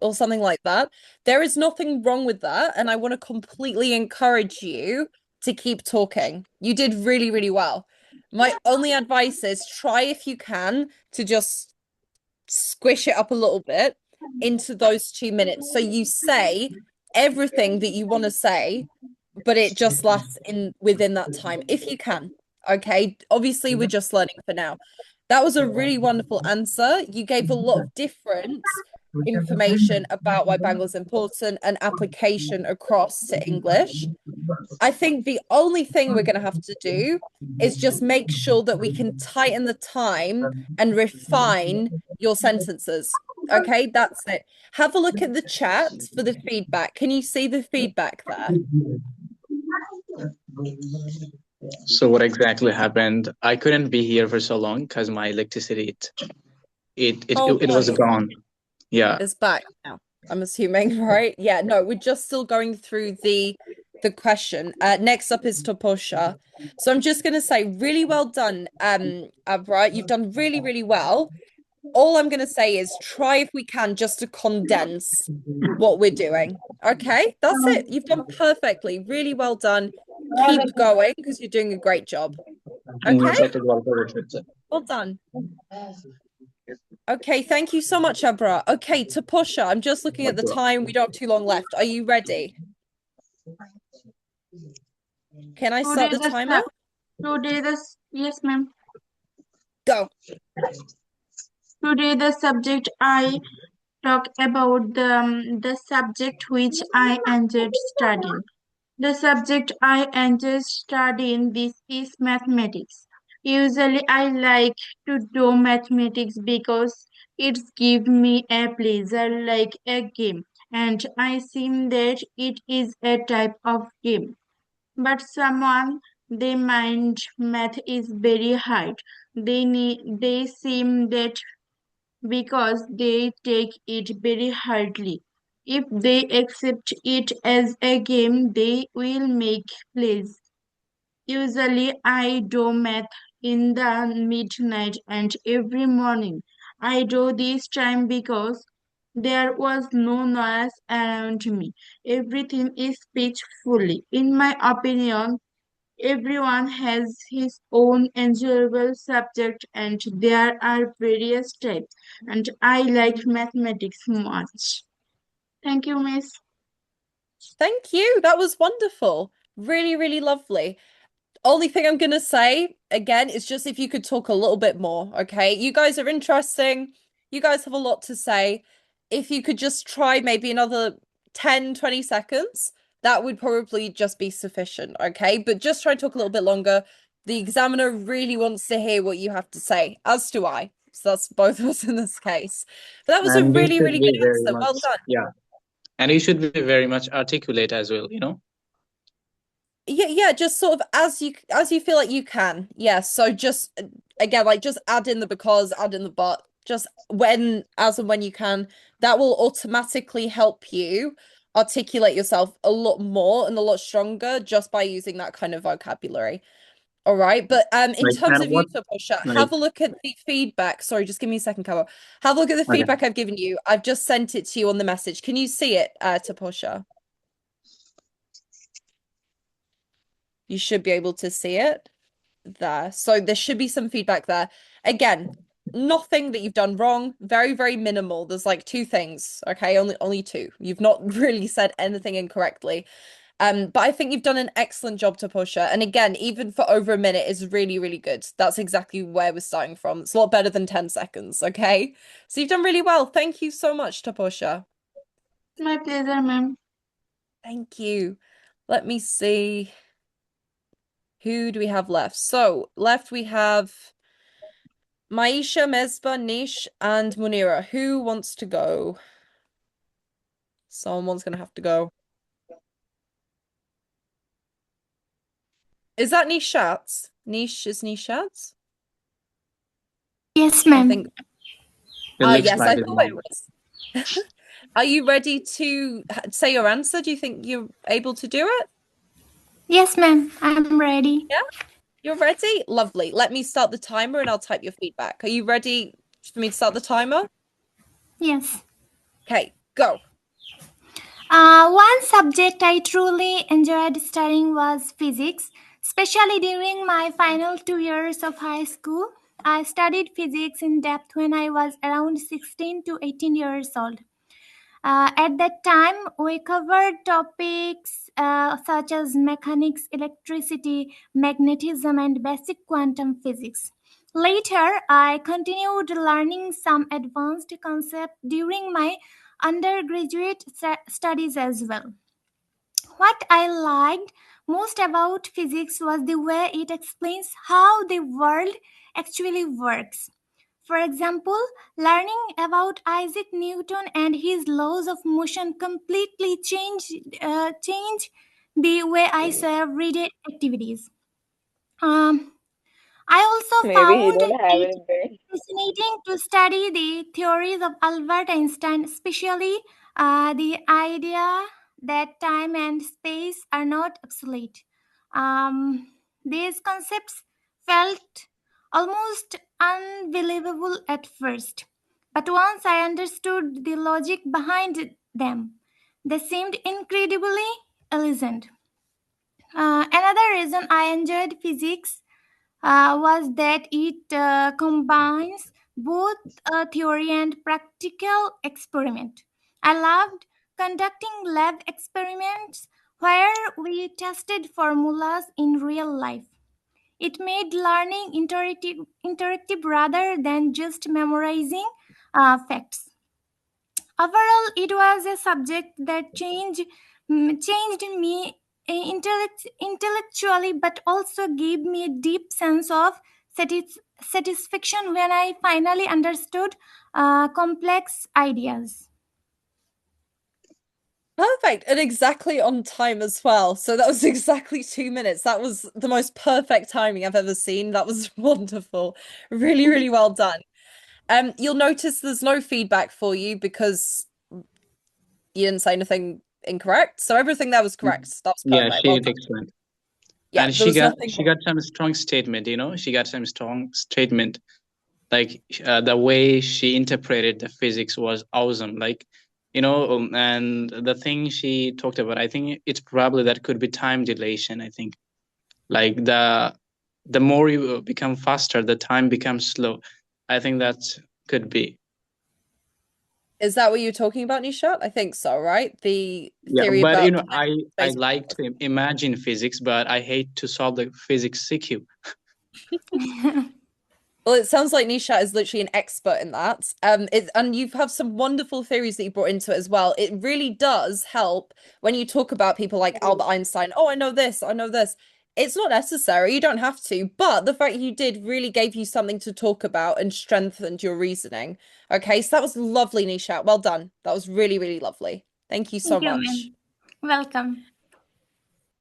B: or something like that. There is nothing wrong with that, and I want to completely encourage you to keep talking. You did really, really well. My only advice is try if you can to just squish it up a little bit into those 2 minutes. So you say everything that you want to say, but it just lasts in within that time, if you can. Okay, obviously we're just learning for now. That was a really wonderful answer. You gave a lot of different information about why Bangla is important and application across to English. I think the only thing we're going to have to do is just make sure that we can tighten the time and refine your sentences. Okay, that's it. Have a look at the chat for the feedback. Can you see the feedback there?
A: So what exactly happened? I couldn't be here for so long because my electricity it was gone. Yeah.
B: It's back now, I'm assuming, right? Yeah, no, we're just still going through the question. Next up is Toposha. So I'm just gonna say really well done, Abra. You've done really, really well. All I'm gonna say is try if we can just to condense what we're doing. Okay, that's it. You've done perfectly. Really well done. Keep going because you're doing a great job. Okay, well done. Okay, thank you so much, Abra. Okay, Toposha, I'm just looking at the time. We don't have too long left. Are you ready? Can I start the timer?
I: Yes, ma'am.
B: Go.
I: Today the subject I talk about the subject which I enjoyed studying. The subject I enjoy studying this is mathematics. Usually I like to do mathematics because it gives me a pleasure like a game, and I seem that it is a type of game. But someone they mind math is very hard. They seem that because they take it very hardly. If they accept it as a game, they will make plays. Usually, I do math in the midnight and every morning. I do this time because there was no noise around me. Everything is peacefully. In my opinion, everyone has his own enjoyable subject and there are various types and I like mathematics much. Thank you, Miss.
B: Thank you. That was wonderful. Really, really lovely. Only thing I'm gonna say again is just if you could talk a little bit more, okay? You guys are interesting. You guys have a lot to say. If you could just try maybe another 10, 20 seconds, that would probably just be sufficient, okay? But just try and talk a little bit longer. The examiner really wants to hear what you have to say, as do I. So that's both of us in this case. But that was a
A: And you
B: really,
A: should
B: really
A: be
B: good
A: very
B: answer. Well
A: much,
B: done.
A: yeah. And you should be very much articulate as well, you know?
B: Yeah, just sort of as you feel like you can. Yeah, so just again, like just add in the because, add in the but, just when, as and when you can. That will automatically help you articulate yourself a lot more and a lot stronger just by using that kind of vocabulary. All right, but in terms of you, Toposha, have a look at the feedback. Sorry, just give me a second, Carol. Have a look at the feedback I've given you. I've just sent it to you on the message. Can you see it, Toposha? You should be able to see it there. So there should be some feedback there. Again, nothing that you've done wrong. Very, very minimal. There's like two things. Okay, only two. You've not really said anything incorrectly. But I think you've done an excellent job, Toposha. And again, even for over a minute is really, really good. That's exactly where we're starting from. It's a lot better than 10 seconds, okay? So you've done really well. Thank you so much, Toposha.
I: My pleasure, ma'am.
B: Thank you. Let me see. Who do we have left? So left we have Maisha, Mesbah, Nish, and Munira. Who wants to go? Someone's gonna have to go. Is that Nishat's? Nish is Nishat's?
I: Yes,
B: I
I: ma'am.
B: think. Yes, I thought it was. Are you ready to say your answer? Do you think you're able to do it?
I: Yes, ma'am. I'm ready.
B: Yeah, you're ready? Lovely. Let me start the timer and I'll type your feedback. Are you ready for me to start the timer?
I: Yes.
B: Okay, go.
I: One subject I truly enjoyed studying was physics, especially during my final 2 years of high school. I studied physics in depth when I was around 16 to 18 years old. At that time, we covered topics
J: such as mechanics, electricity, magnetism, and basic quantum physics. Later, I continued learning some advanced concepts during my undergraduate studies as well. What I liked most about physics was the way it explains how the world actually works. For example, learning about Isaac Newton and his laws of motion completely changed the way I saw everyday activities. Um, I also
F: Maybe he
J: found
F: don't have
J: it
F: any brain.
J: fascinating to study the theories of Albert Einstein, especially the idea that time and space are not obsolete. These concepts felt almost unbelievable at first, but once I understood the logic behind them, they seemed incredibly elegant. Another reason I enjoyed physics was that it combines both theory and practical experiment. I loved conducting lab experiments where we tested formulas in real life. It made learning interactive rather than just memorizing facts. Overall, it was a subject that changed me intellectually, but also gave me a deep sense of satisfaction when I finally understood complex ideas.
B: Perfect. And exactly on time as well. So that was exactly 2 minutes. That was the most perfect timing I've ever seen. That was wonderful. Really, really well done. You'll notice there's no feedback for you because you didn't say anything incorrect. So everything there was correct. That was
A: Yeah,
B: perfect.
A: she
B: Well
A: did
B: done.
A: excellent.
B: Yeah,
A: And
B: there was nothing
A: she
B: wrong.
A: got some strong statement, you know, she got some strong statement. Like the way she interpreted the physics was awesome. Like, you know, and the thing she talked about, I think it's probably that could be time dilation, I think. Like the more you become faster, the time becomes slow. I think that could be.
B: Is that what you're talking about, Nishat? I think so, right? The
A: Yeah,
B: theory
A: but you
B: about
A: know, I
B: space.
A: like to imagine physics, but I hate to solve the physics CQ.
B: Well, it sounds like Nishat is literally an expert in that. And you have some wonderful theories that you brought into it as well. It really does help when you talk about people like Albert Einstein. Oh, I know this, I know this. It's not necessary, you don't have to, but the fact you did really gave you something to talk about and strengthened your reasoning. Okay, so that was lovely, Nishat. Well done. That was really, really lovely. Thank you so
J: Thank you,
B: much.
J: ma'am. Welcome.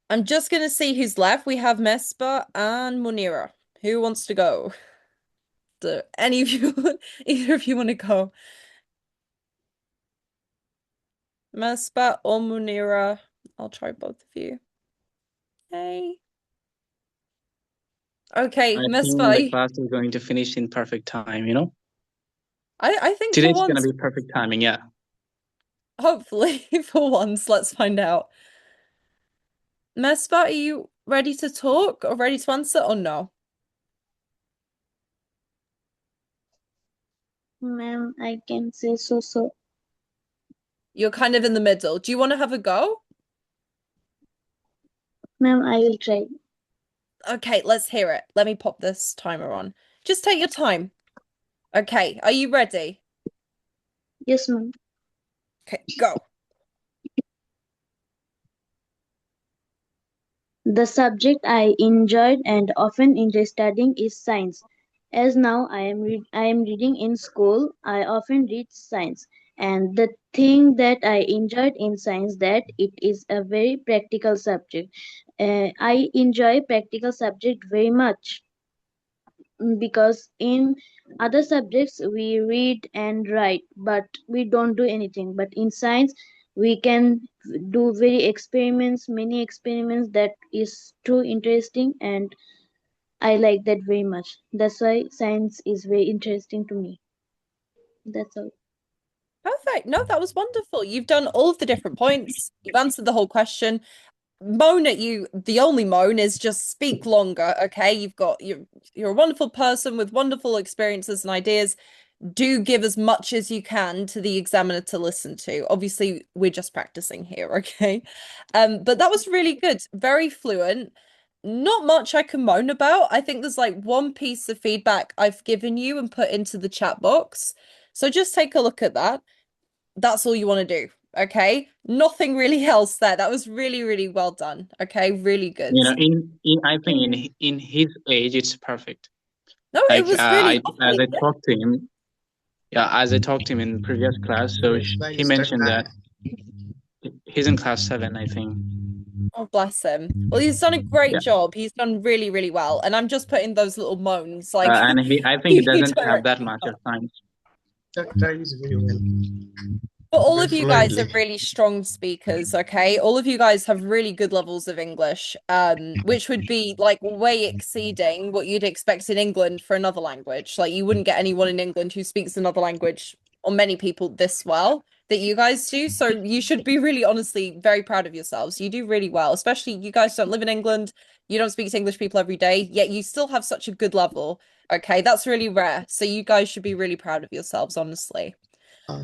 B: I'm just gonna see who's left. We have Mespa and Munira. Who wants to go? Do any of you, either of you want to go? Mespa or Munira? I'll try both of you. Hey. Okay,
A: I think
B: Mespa,
A: the class is going to finish in perfect time, you know?
B: I think for
A: Today's gonna
B: once,
A: be perfect timing, yeah.
B: hopefully for once, let's find out. Mespa, are you ready to talk or ready to answer or no?
K: Ma'am, I can say so.
B: You're kind of in the middle. Do you want to have a go?
K: Ma'am, I will try.
B: Okay, let's hear it. Let me pop this timer on. Just take your time. Okay, are you ready?
K: Yes, ma'am.
B: Okay, go.
K: The subject I enjoyed and often enjoy studying is science. As now I am reading in school, I often read science. And the thing that I enjoyed in science that it is a very practical subject. I enjoy practical subject very much because in other subjects we read and write but we don't do anything, but in science we can do many experiments that is too interesting, and I like that very much. That's why science is very interesting to me. That's all.
B: Perfect. No, that was wonderful. You've done all of the different points. You've answered the whole question. Moan at you, the only moan is just speak longer, okay? You're a wonderful person with wonderful experiences and ideas. do give as much as you can to the examiner to listen to. Obviously, we're just practicing here, okay? But that was really good, very fluent. Not much I can moan about. I think there's like one piece of feedback I've given you and put into the chat box. So just take a look at that. That's all you want to do, okay? Nothing really else there. That was really, really well done. Okay, really good.
A: You know, I think in his age, it's perfect.
B: No, it
A: Like
B: was really
A: as I
B: lovely.
A: talked to him, as I talked to him in previous class, so he mentioned that he's in class 7, I think.
B: Oh, bless him. Well, he's done a great
A: Yeah.
B: job. He's done really, really well. And I'm just putting those little moans like
A: And I think he doesn't
B: don't
A: have that much of science.
D: That is very well.
B: But all
D: Very
B: of you guys are
D: fluently.
B: really strong speakers, okay? All of you guys have really good levels of English, which would be like way exceeding what you'd expect in England for another language. Like you wouldn't get anyone in England who speaks another language, or many people this well that you guys do. So you should be really honestly very proud of yourselves. You do really well, especially you guys don't live in England. You don't speak to English people every day, yet you still have such a good level. Okay, that's really rare. So you guys should be really proud of yourselves, honestly.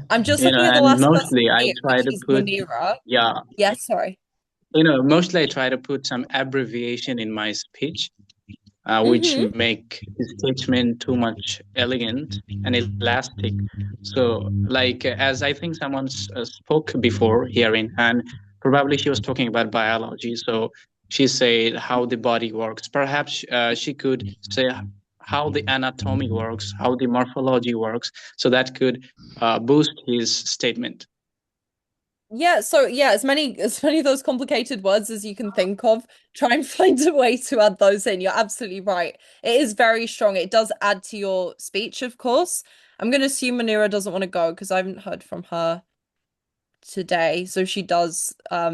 B: I'm just looking at the
A: and
B: last person
A: mostly I
B: here,
A: try
B: which
A: to
B: is
A: put,
B: Munira.
A: yeah,
B: Sorry.
A: mostly I try to put some abbreviation in my speech, which make his statement too much elegant and elastic. So, like, as I think someone spoke before herein, and probably she was talking about biology. So she said how the body works. Perhaps she could say how the anatomy works, how the morphology works. So that could boost his statement.
B: Yeah, so yeah, as many of those complicated words as you can think of, try and find a way to add those in. You're absolutely right. It is very strong. It does add to your speech, of course. I'm going to assume Munira doesn't want to go because I haven't heard from her today. So if she does, I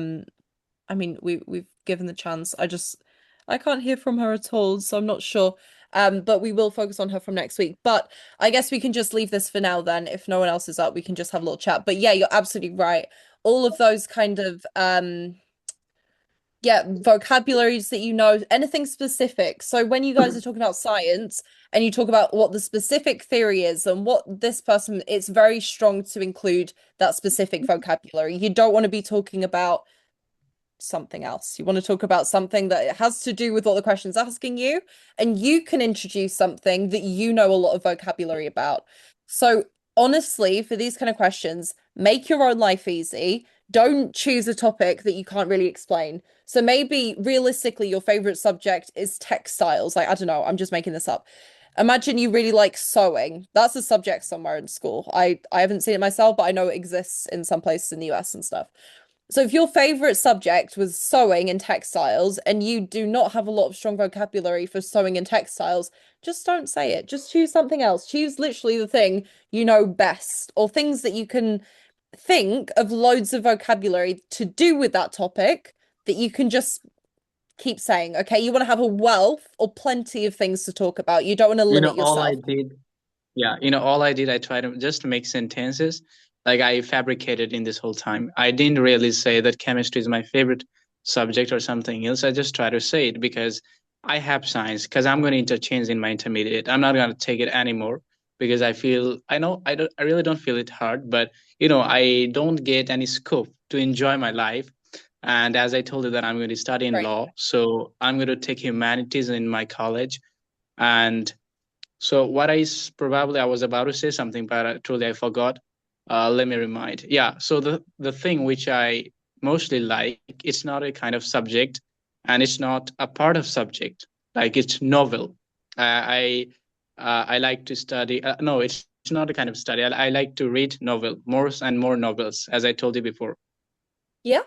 B: mean, we've given the chance. I can't hear from her at all, so I'm not sure. But we will focus on her from next week. But I guess we can just leave this for now then. If no one else is up, we can just have a little chat. But yeah, you're absolutely right. All of those kind of vocabularies that you know, anything specific. So when you guys are talking about science and you talk about what the specific theory is and what this person, it's very strong to include that specific vocabulary. You don't want to be talking about something else. You want to talk about something that has to do with what the question's asking you, and you can introduce something that you know a lot of vocabulary about. So honestly, for these kind of questions, make your own life easy. Don't choose a topic that you can't really explain. So maybe realistically, your favorite subject is textiles. Like, I don't know, I'm just making this up. Imagine you really like sewing. That's a subject somewhere in school. I haven't seen it myself, but I know it exists in some places in the US and stuff. So if your favorite subject was sewing and textiles and you do not have a lot of strong vocabulary for sewing and textiles, just don't say it. Just choose something else. Choose literally the thing you know best, or things that you can think of loads of vocabulary to do with that topic that you can just keep saying. Okay, you want to have a wealth or plenty of things to talk about. You don't want to limit yourself.
A: All I did, I tried to just make sentences. Like I fabricated in this whole time. I didn't really say that chemistry is my favorite subject or something else. I just try to say it because I have science, because I'm going to interchange in my intermediate. I'm not going to take it anymore because I really don't feel it hard, but I don't get any scope to enjoy my life. And as I told you that I'm going to study in law, so I'm going to take humanities in my college. And so what I was about to say something, but truly I forgot. Let me remind. Yeah, so the thing which I mostly like, it's not a kind of subject, and it's not a part of subject. Like it's novel. I like to study. No, it's not a kind of study. I like to read novel, more and more novels, as I told you before.
B: Yeah.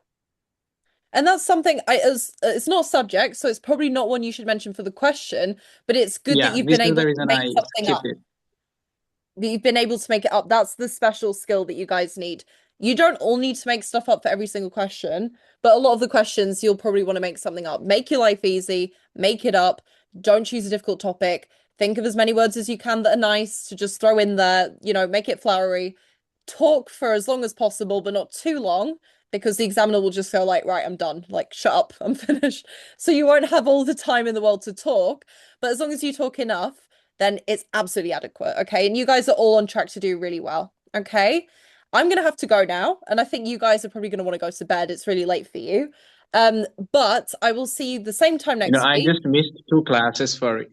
B: And that's something it's not a subject, so it's probably not one you should mention for the question, but it's good that you've been able to make something up. That you've been able to make it up. That's the special skill that you guys need. You don't all need to make stuff up for every single question, but a lot of the questions you'll probably want to make something up. Make your life easy, make it up. Don't choose a difficult topic. Think of as many words as you can that are nice to just throw in there, make it flowery. Talk for as long as possible, but not too long, because the examiner will just go like, right, I'm done. Like, shut up, I'm finished. So you won't have all the time in the world to talk, but as long as you talk enough, then it's absolutely adequate. Okay. And you guys are all on track to do really well. Okay. I'm going to have to go now. And I think you guys are probably going to want to go to bed. It's really late for you. But I will see you the same time next
A: I
B: week.
A: just missed 2 classes for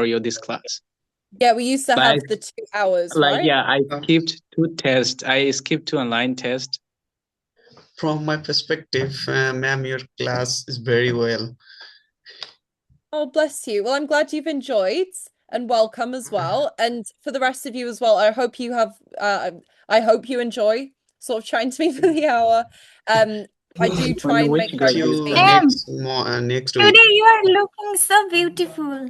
A: you this class.
B: Yeah, we used to have the 2 hours, right?
A: Yeah, I skipped 2 tests. I skipped 2 online tests.
D: From my perspective, ma'am, your class is very well.
B: Oh, bless you. Well, I'm glad you've enjoyed, and welcome as well. And for the rest of you as well, I hope you have I hope you enjoy sort of chatting to me for the hour. I do try and make
D: See you
J: Ma'am,
D: next
J: today
D: week.
J: you are looking so beautiful.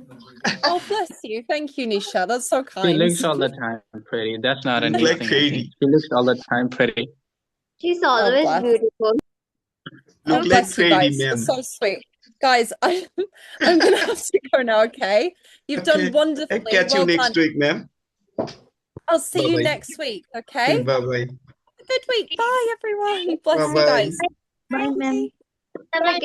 B: Oh, bless you. Thank you, Nisha. That's so
A: She
B: kind.
A: looks all the time pretty. That's not a
D: Look
A: new
D: like
A: thing. I
D: fairy.
A: think. She looks all the time pretty.
G: She's always
B: bless.
G: beautiful.
B: Oh,
D: Look like
B: bless you
D: fairy,
B: guys.
D: ma'am.
B: That's so sweet. Guys, I'm gonna have to go now, okay? You've done
D: Okay.
B: wonderfully.
D: Catch you
B: Well
D: next
B: done.
D: week, ma'am.
B: I'll see you
D: Bye-bye.
B: next week, okay?
D: Bye-bye.
B: Good week. Bye, everyone. Bless you
D: Bye-bye.
B: guys.
K: Bye, ma'am.
G: Have a